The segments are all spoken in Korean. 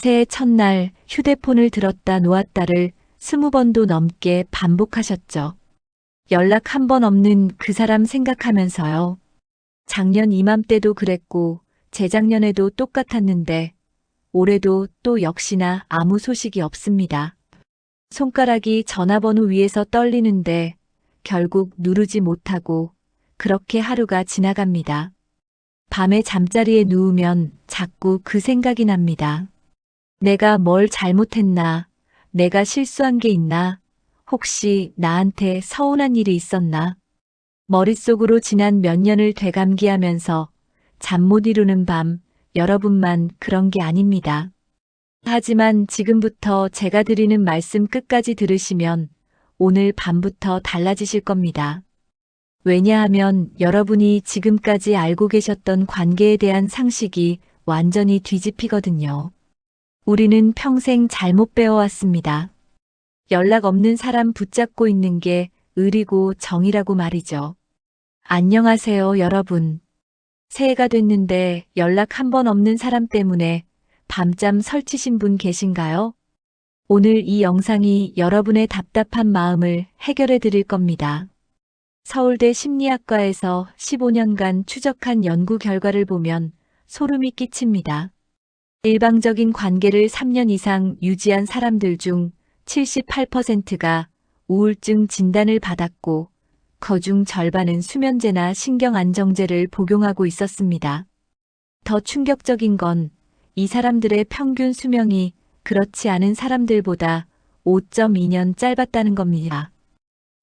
새해 첫날 휴대폰을 들었다 놓았다를 20번도 넘게 반복하셨죠. 연락 한 번 없는 그 사람 생각하면서요. 작년 이맘때도 그랬고 재작년에도 똑같았는데 올해도 또 역시나 아무 소식이 없습니다. 손가락이 전화번호 위에서 떨리는데 결국 누르지 못하고 그렇게 하루가 지나갑니다. 밤에 잠자리에 누우면 자꾸 그 생각이 납니다. 내가 뭘 잘못했나? 내가 실수한 게 있나? 혹시 나한테 서운한 일이 있었나? 머릿속으로 지난 몇 년을 되감기하면서 잠 못 이루는 밤, 여러분만 그런 게 아닙니다. 하지만 지금부터 제가 드리는 말씀 끝까지 들으시면 오늘 밤부터 달라지실 겁니다. 왜냐하면 여러분이 지금까지 알고 계셨던 관계에 대한 상식이 완전히 뒤집히거든요. 우리는 평생 잘못 배워왔습니다. 연락 없는 사람 붙잡고 있는 게 의리고 정이라고 말이죠. 안녕하세요, 여러분. 새해가 됐는데 연락 한 번 없는 사람 때문에 밤잠 설치신 분 계신가요? 오늘 이 영상이 여러분의 답답한 마음을 해결해 드릴 겁니다. 서울대 심리학과에서 15년간 추적한 연구 결과를 보면 소름이 끼칩니다. 일방적인 관계를 3년 이상 유지한 사람들 중 78%가 우울증 진단을 받았고 그중 절반은 수면제나 신경안정제를 복용하고 있었습니다. 더 충격적인 건 이 사람들의 평균 수명이 그렇지 않은 사람들보다 5.2년 짧았다는 겁니다.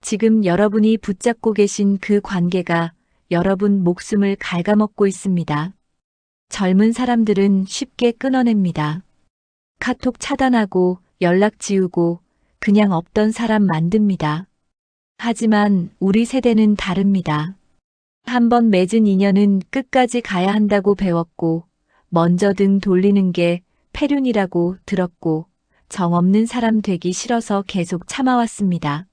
지금 여러분이 붙잡고 계신 그 관계가 여러분 목숨을 갉아먹고 있습니다. 젊은 사람들은 쉽게 끊어냅니다. 카톡 차단하고 연락 지우고 그냥 없던 사람 만듭니다. 하지만 우리 세대는 다릅니다. 한번 맺은 인연은 끝까지 가야 한다고 배웠고 먼저 등 돌리는 게 패륜이라고 들었고 정 없는 사람 되기 싫어서 계속 참아왔습니다.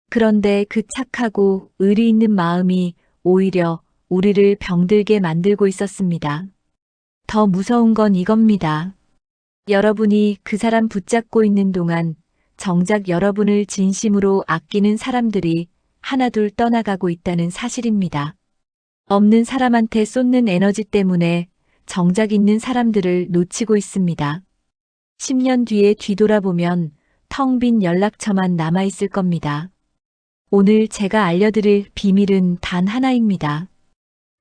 그런데 그 착하고 의리 있는 마음이 오히려 우리를 병들게 만들고 있었습니다. 더 무서운 건 이겁니다. 여러분이 그 사람 붙잡고 있는 동안 정작 여러분을 진심으로 아끼는 사람들이 하나둘 떠나가고 있다는 사실입니다. 없는 사람한테 쏟는 에너지 때문에 정작 있는 사람들을 놓치고 있습니다. 10년 뒤에 뒤돌아보면 텅 빈 연락처만 남아있을 겁니다. 오늘 제가 알려드릴 비밀은 단 하나입니다.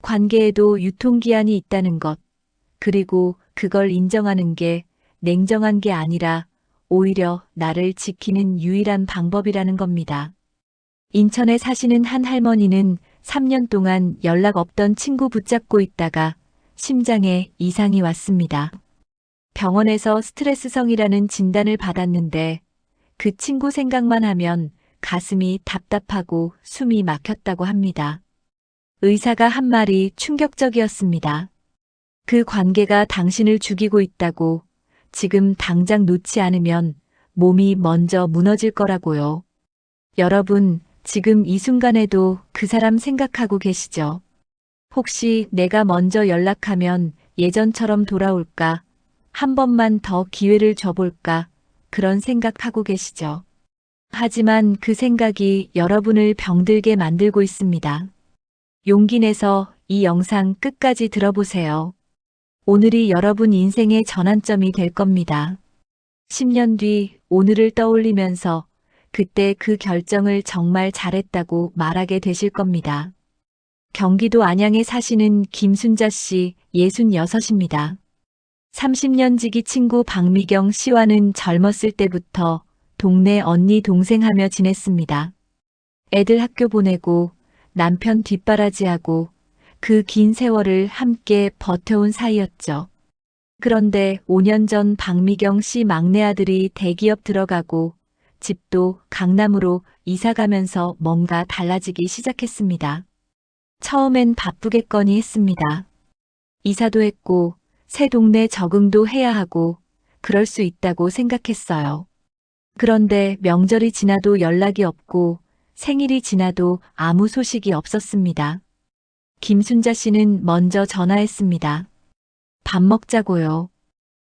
관계에도 유통기한이 있다는 것, 그리고 그걸 인정하는 게 냉정한 게 아니라 오히려 나를 지키는 유일한 방법이라는 겁니다. 인천에 사시는 한 할머니는 3년 동안 연락 없던 친구 붙잡고 있다가 심장에 이상이 왔습니다. 병원에서 스트레스성이라는 진단을 받았는데 그 친구 생각만 하면 가슴이 답답하고 숨이 막혔다고 합니다. 의사가 한 말이 충격적이었습니다. 그 관계가 당신을 죽이고 있다고 지금 당장 놓지 않으면 몸이 먼저 무너질 거라고요. 여러분, 지금 이 순간에도 그 사람 생각하고 계시죠? 혹시 내가 먼저 연락하면 예전처럼 돌아올까? 한 번만 더 기회를 줘볼까? 그런 생각하고 계시죠? 하지만 그 생각이 여러분을 병들게 만들고 있습니다. 용기 내서 이 영상 끝까지 들어보세요. 오늘이 여러분 인생의 전환점이 될 겁니다. 10년 뒤 오늘을 떠올리면서 그때 그 결정을 정말 잘했다고 말하게 되실 겁니다. 경기도 안양에 사시는 김순자 씨 66입니다. 30년 지기 친구 박미경 씨와는 젊었을 때부터 동네 언니 동생 하며 지냈습니다. 애들 학교 보내고 남편 뒷바라지하고 그 긴 세월을 함께 버텨온 사이였죠. 그런데 5년 전 박미경 씨 막내 아들이 대기업 들어가고 집도 강남으로 이사 가면서 뭔가 달라지기 시작했습니다. 처음엔 바쁘겠거니 했습니다. 이사도 했고 새 동네 적응도 해야 하고 그럴 수 있다고 생각했어요. 그런데 명절이 지나도 연락이 없고 생일이 지나도 아무 소식이 없었습니다. 김순자 씨는 먼저 전화했습니다. 밥 먹자고요.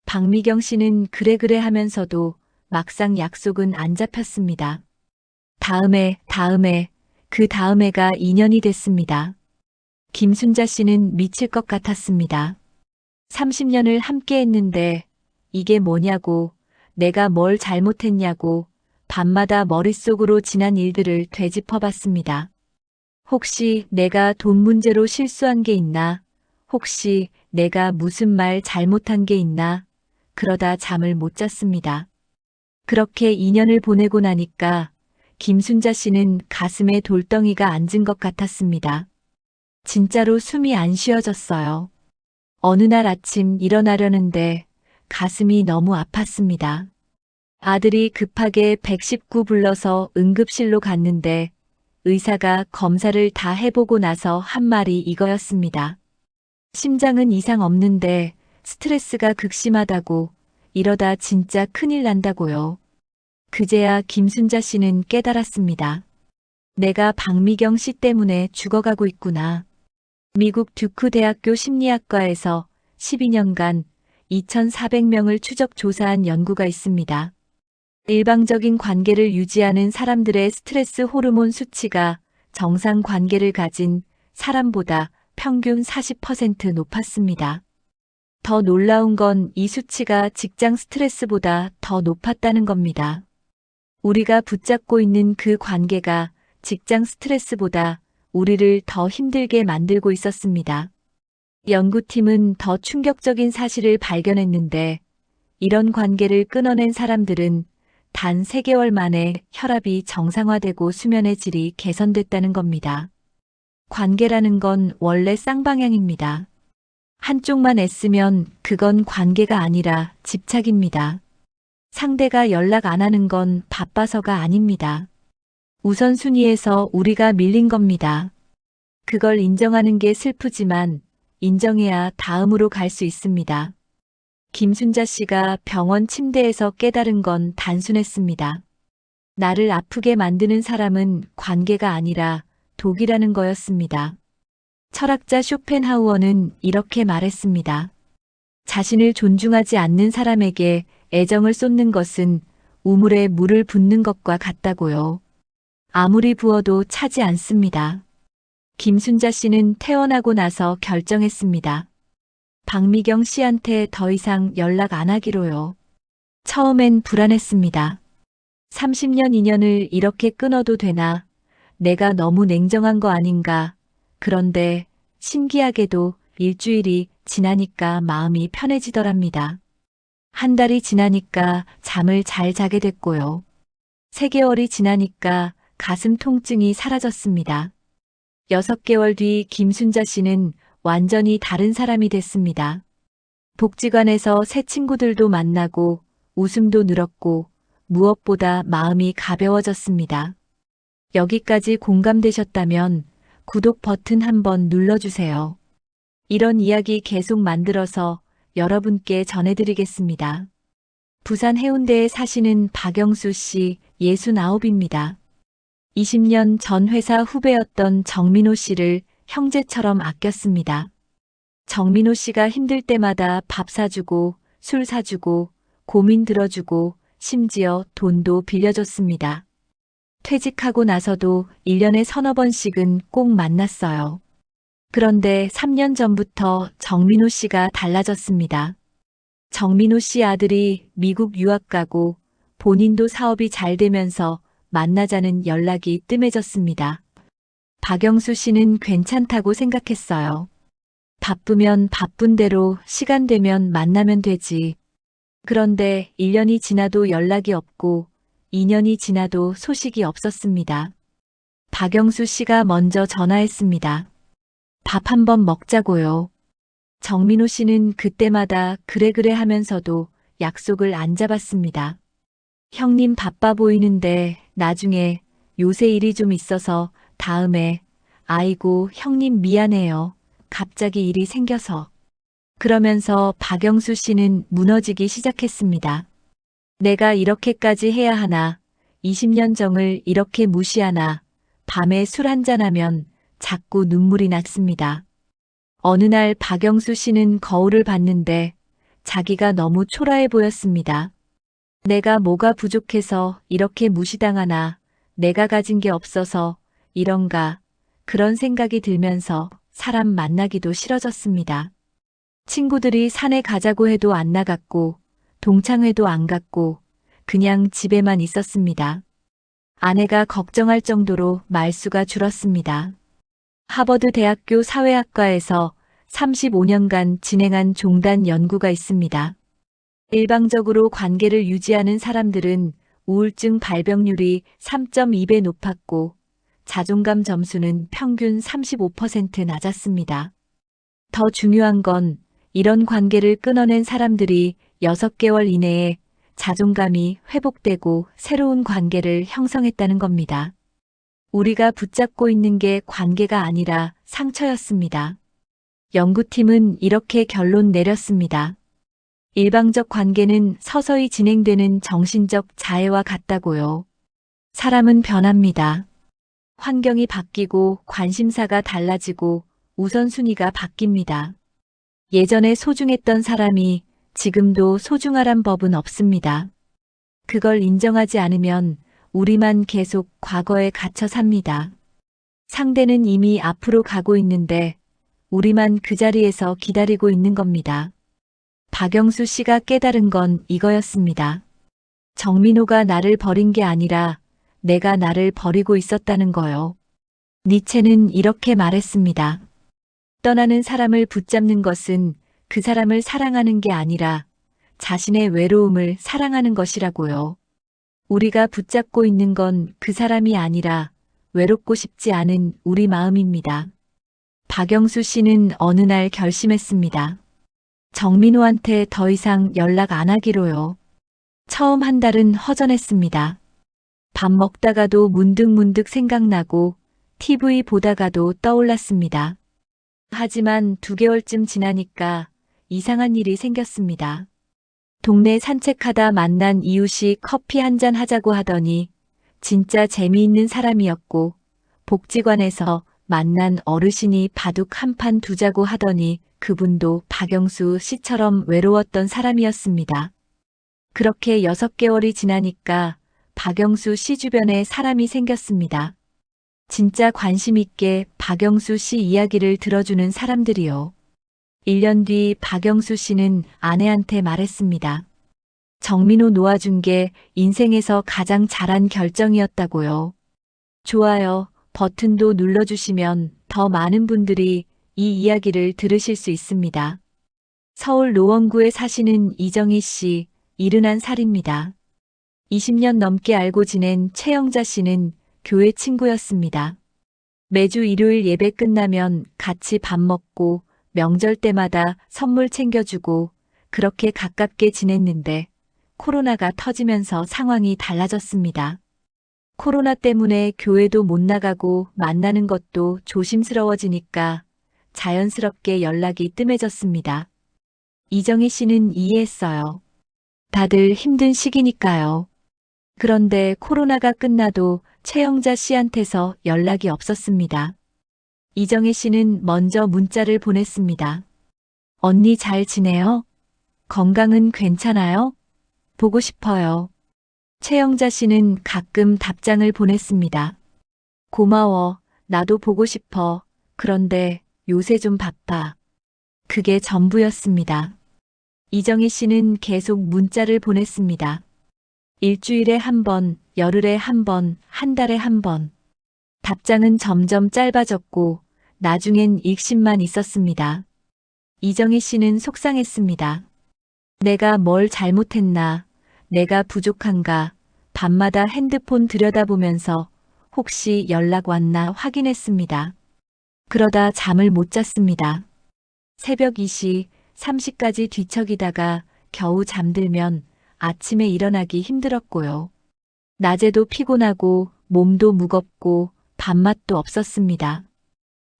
박미경 씨는 그래 하면서도 막상 약속은 안 잡혔습니다. 다음에, 그 다음에가 2년이 됐습니다. 김순자 씨는 미칠 것 같았습니다. 30년을 함께 했는데 이게 뭐냐고, 내가 뭘 잘못했냐고 밤마다 머릿속으로 지난 일들을 되짚어 봤습니다. 혹시 내가 돈 문제로 실수한 게 있나? 혹시 내가 무슨 말 잘못한 게 있나? 그러다 잠을 못 잤습니다. 그렇게 2년을 보내고 나니까 김순자 씨는 가슴에 돌덩이가 앉은 것 같았습니다. 진짜로 숨이 안 쉬어졌어요. 어느 날 아침 일어나려는데 가슴이 너무 아팠습니다. 아들이 급하게 119 불러서 응급실로 갔는데 의사가 검사를 다 해보고 나서 한 말이 이거였습니다. 심장은 이상 없는데 스트레스가 극심하다고, 이러다 진짜 큰일 난다고요. 그제야 김순자 씨는 깨달았습니다. 내가 박미경 씨 때문에 죽어가고 있구나. 미국 듀크 대학교 심리학과에서 12년간 2,400명을 추적 조사한 연구가 있습니다. 일방적인 관계를 유지하는 사람들의 스트레스 호르몬 수치가 정상 관계를 가진 사람보다 평균 40% 높았습니다. 더 놀라운 건 이 수치가 직장 스트레스보다 더 높았다는 겁니다. 우리가 붙잡고 있는 그 관계가 직장 스트레스보다 우리를 더 힘들게 만들고 있었습니다. 연구팀은 더 충격적인 사실을 발견했는데 이런 관계를 끊어낸 사람들은 단 3개월 만에 혈압이 정상화되고 수면의 질이 개선됐다는 겁니다. 관계라는 건 원래 쌍방향입니다. 한쪽만 애쓰면 그건 관계가 아니라 집착입니다. 상대가 연락 안 하는 건 바빠서가 아닙니다. 우선순위에서 우리가 밀린 겁니다. 그걸 인정하는 게 슬프지만 인정해야 다음으로 갈 수 있습니다. 김순자 씨가 병원 침대에서 깨달은 건 단순했습니다. 나를 아프게 만드는 사람은 관계가 아니라 독이라는 거였습니다. 철학자 쇼펜하우어는 이렇게 말했습니다. 자신을 존중하지 않는 사람에게 애정을 쏟는 것은 우물에 물을 붓는 것과 같다고요. 아무리 부어도 차지 않습니다. 김순자 씨는 태어나고 나서 결정했습니다. 박미경 씨한테 더 이상 연락 안 하기로요. 처음엔 불안했습니다. 30년 인연을 이렇게 끊어도 되나? 내가 너무 냉정한 거 아닌가? 그런데 신기하게도 일주일이 지나니까 마음이 편해지더랍니다. 한 달이 지나니까 잠을 잘 자게 됐고요. 3개월이 지나니까 가슴 통증이 사라졌습니다. 6개월 뒤 김순자 씨는 완전히 다른 사람이 됐습니다. 복지관에서 새 친구들도 만나고 웃음도 늘었고 무엇보다 마음이 가벼워졌습니다. 여기까지 공감되셨다면 구독 버튼 한번 눌러주세요. 이런 이야기 계속 만들어서 여러분께 전해드리겠습니다. 부산 해운대에 사시는 박영수 씨 69입니다. 20년 전 회사 후배였던 정민호 씨를 형제처럼 아꼈습니다. 정민호 씨가 힘들 때마다 밥 사주고 술 사주고 고민 들어주고 심지어 돈도 빌려줬습니다. 퇴직하고 나서도 1년에 서너 번씩은 꼭 만났어요. 그런데 3년 전부터 정민호 씨가 달라졌습니다. 정민호 씨 아들이 미국 유학 가고 본인도 사업이 잘 되면서 만나자는 연락이 뜸해졌습니다. 박영수 씨는 괜찮다고 생각했어요. 바쁘면 바쁜 대로 시간 되면 만나면 되지. 그런데 1년이 지나도 연락이 없고 2년이 지나도 소식이 없었습니다. 박영수 씨가 먼저 전화했습니다. 밥 한번 먹자고요. 정민호 씨는 그때마다 그래 하면서도 약속을 안 잡았습니다. 형님 바빠 보이는데 나중에 요새 일이 좀 있어서 다음에. 아이고 형님 미안해요. 갑자기 일이 생겨서. 그러면서 박영수 씨는 무너지기 시작했습니다. 내가 이렇게까지 해야 하나. 20년 정을 이렇게 무시하나. 밤에 술 한잔하면 자꾸 눈물이 났습니다. 어느 날 박영수 씨는 거울을 봤는데 자기가 너무 초라해 보였습니다. 내가 뭐가 부족해서 이렇게 무시당하나, 내가 가진 게 없어서 이런가, 그런 생각이 들면서 사람 만나기도 싫어졌습니다. 친구들이 산에 가자고 해도 안 나갔고, 동창회도 안 갔고, 그냥 집에만 있었습니다. 아내가 걱정할 정도로 말수가 줄었습니다. 하버드 대학교 사회학과에서 35년간 진행한 종단 연구가 있습니다. 일방적으로 관계를 유지하는 사람들은 우울증 발병률이 3.2배 높았고, 자존감 점수는 평균 35% 낮았습니다. 더 중요한 건 이런 관계를 끊어낸 사람들이 6개월 이내에 자존감이 회복되고 새로운 관계를 형성했다는 겁니다. 우리가 붙잡고 있는 게 관계가 아니라 상처였습니다. 연구팀은 이렇게 결론 내렸습니다. 일방적 관계는 서서히 진행되는 정신적 자해와 같다고요. 사람은 변합니다. 환경이 바뀌고 관심사가 달라지고 우선순위가 바뀝니다. 예전에 소중했던 사람이 지금도 소중하란 법은 없습니다. 그걸 인정하지 않으면 우리만 계속 과거에 갇혀 삽니다. 상대는 이미 앞으로 가고 있는데 우리만 그 자리에서 기다리고 있는 겁니다. 박영수 씨가 깨달은 건 이거였습니다. 정민호가 나를 버린 게 아니라 내가 나를 버리고 있었다는 거요. 니체는 이렇게 말했습니다. 떠나는 사람을 붙잡는 것은 그 사람을 사랑하는 게 아니라 자신의 외로움을 사랑하는 것이라고요. 우리가 붙잡고 있는 건 그 사람이 아니라 외롭고 싶지 않은 우리 마음입니다. 박영수 씨는 어느 날 결심했습니다. 정민호한테 더 이상 연락 안 하기로요. 처음 한 달은 허전했습니다. 밥 먹다가도 문득문득 생각나고 TV 보다가도 떠올랐습니다. 하지만 2개월쯤 지나니까 이상한 일이 생겼습니다. 동네 산책하다 만난 이웃이 커피 한잔 하자고 하더니 진짜 재미있는 사람이었고, 복지관에서 만난 어르신이 바둑 한 판 두자고 하더니 그분도 박영수 씨처럼 외로웠던 사람이었습니다. 그렇게 6개월이 지나니까 박영수 씨 주변에 사람이 생겼습니다. 진짜 관심 있게 박영수 씨 이야기를 들어주는 사람들이요. 1년 뒤 박영수 씨는 아내한테 말했습니다. 정민호 놓아준 게 인생에서 가장 잘한 결정이었다고요. 좋아요 버튼도 눌러주시면 더 많은 분들이 이 이야기를 들으실 수 있습니다. 서울 노원구에 사시는 이정희 씨, 71살입니다. 20년 넘게 알고 지낸 최영자 씨는 교회 친구였습니다. 매주 일요일 예배 끝나면 같이 밥 먹고 명절 때마다 선물 챙겨주고 그렇게 가깝게 지냈는데 코로나가 터지면서 상황이 달라졌습니다. 코로나 때문에 교회도 못 나가고 만나는 것도 조심스러워지니까 자연스럽게 연락이 뜸해졌습니다. 이정희 씨는 이해했어요. 다들 힘든 시기니까요. 그런데 코로나가 끝나도 최영자 씨한테서 연락이 없었습니다. 이정희 씨는 먼저 문자를 보냈습니다. 언니 잘 지내요? 건강은 괜찮아요? 보고 싶어요. 최영자 씨는 가끔 답장을 보냈습니다. 고마워. 나도 보고 싶어. 그런데 요새 좀 바빠. 그게 전부였습니다. 이정희 씨는 계속 문자를 보냈습니다. 일주일에 한 번, 열흘에 한 번, 한 달에 한 번. 답장은 점점 짧아졌고 나중엔 읽심만 있었습니다. 이정희 씨는 속상했습니다. 내가 뭘 잘못했나, 내가 부족한가, 밤마다 핸드폰 들여다보면서 혹시 연락 왔나 확인했습니다. 그러다 잠을 못 잤습니다. 새벽 2시, 3시까지 뒤척이다가 겨우 잠들면 아침에 일어나기 힘들었고요. 낮에도 피곤하고 몸도 무겁고 밥맛도 없었습니다.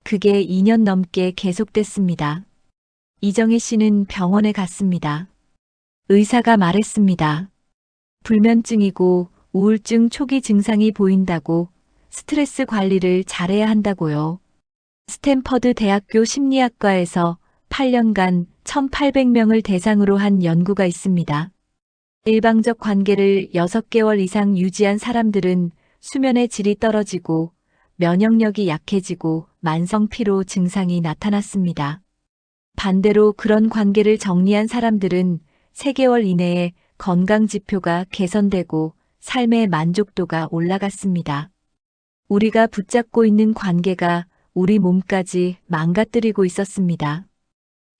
그게 2년 넘게 계속됐습니다. 이정희 씨는 병원에 갔습니다. 의사가 말했습니다. 불면증이고 우울증 초기 증상이 보인다고, 스트레스 관리를 잘해야 한다고요. 스탠퍼드 대학교 심리학과에서 8년간 1800명을 대상으로 한 연구가 있습니다. 일방적 관계를 6개월 이상 유지한 사람들은 수면의 질이 떨어지고 면역력이 약해지고 만성 피로 증상이 나타났습니다. 반대로 그런 관계를 정리한 사람들은 3개월 이내에 건강 지표가 개선되고 삶의 만족도가 올라갔습니다. 우리가 붙잡고 있는 관계가 우리 몸까지 망가뜨리고 있었습니다.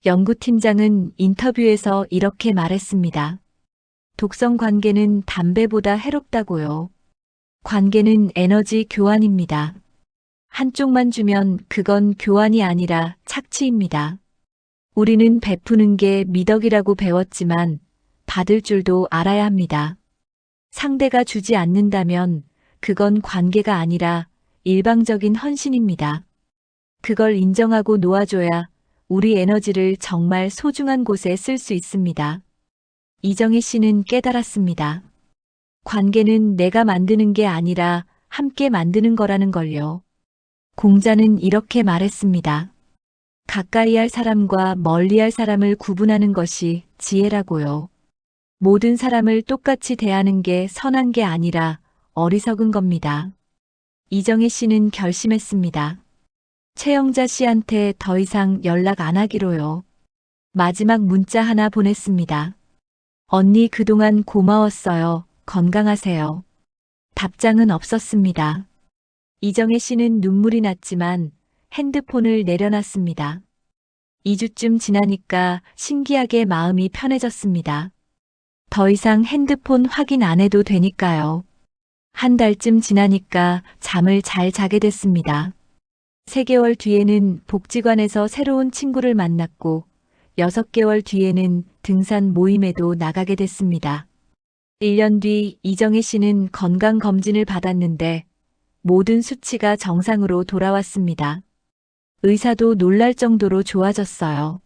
연구팀장은 인터뷰에서 이렇게 말했습니다. 독성 관계는 담배보다 해롭다고요. 관계는 에너지 교환입니다. 한쪽만 주면 그건 교환이 아니라 착취입니다. 우리는 베푸는 게 미덕이라고 배웠지만 받을 줄도 알아야 합니다. 상대가 주지 않는다면 그건 관계가 아니라 일방적인 헌신입니다. 그걸 인정하고 놓아줘야 우리 에너지를 정말 소중한 곳에 쓸 수 있습니다. 이정희 씨는 깨달았습니다. 관계는 내가 만드는 게 아니라 함께 만드는 거라는 걸요. 공자는 이렇게 말했습니다. 가까이 할 사람과 멀리 할 사람을 구분하는 것이 지혜라고요. 모든 사람을 똑같이 대하는 게 선한 게 아니라 어리석은 겁니다. 이정희 씨는 결심했습니다. 최영자 씨한테 더 이상 연락 안 하기로요. 마지막 문자 하나 보냈습니다. 언니 그동안 고마웠어요. 건강하세요. 답장은 없었습니다. 이정혜 씨는 눈물이 났지만 핸드폰을 내려놨습니다. 2주쯤 지나니까 신기하게 마음이 편해졌습니다. 더 이상 핸드폰 확인 안 해도 되니까요. 한 달쯤 지나니까 잠을 잘 자게 됐습니다. 3개월 뒤에는 복지관에서 새로운 친구를 만났고 6개월 뒤에는 등산 모임에도 나가게 됐습니다. 1년 뒤 이정혜 씨는 건강검진을 받았는데 모든 수치가 정상으로 돌아왔습니다. 의사도 놀랄 정도로 좋아졌어요.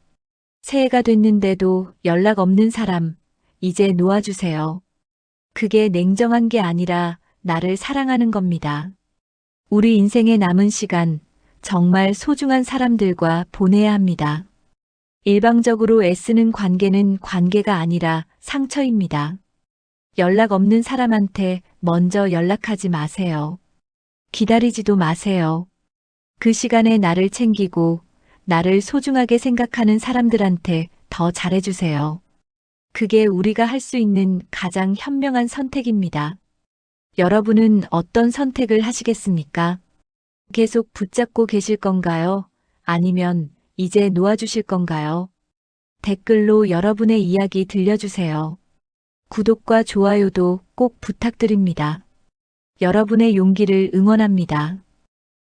새해가 됐는데도 연락 없는 사람, 이제 놓아주세요. 그게 냉정한 게 아니라 나를 사랑하는 겁니다. 우리 인생에 남은 시간, 정말 소중한 사람들과 보내야 합니다. 일방적으로 애쓰는 관계는 관계가 아니라 상처입니다. 연락 없는 사람한테 먼저 연락하지 마세요. 기다리지도 마세요. 그 시간에 나를 챙기고 나를 소중하게 생각하는 사람들한테 더 잘해주세요. 그게 우리가 할 수 있는 가장 현명한 선택입니다. 여러분은 어떤 선택을 하시겠습니까? 계속 붙잡고 계실 건가요? 아니면 이제 놓아주실 건가요? 댓글로 여러분의 이야기 들려주세요. 구독과 좋아요도 꼭 부탁드립니다. 여러분의 용기를 응원합니다.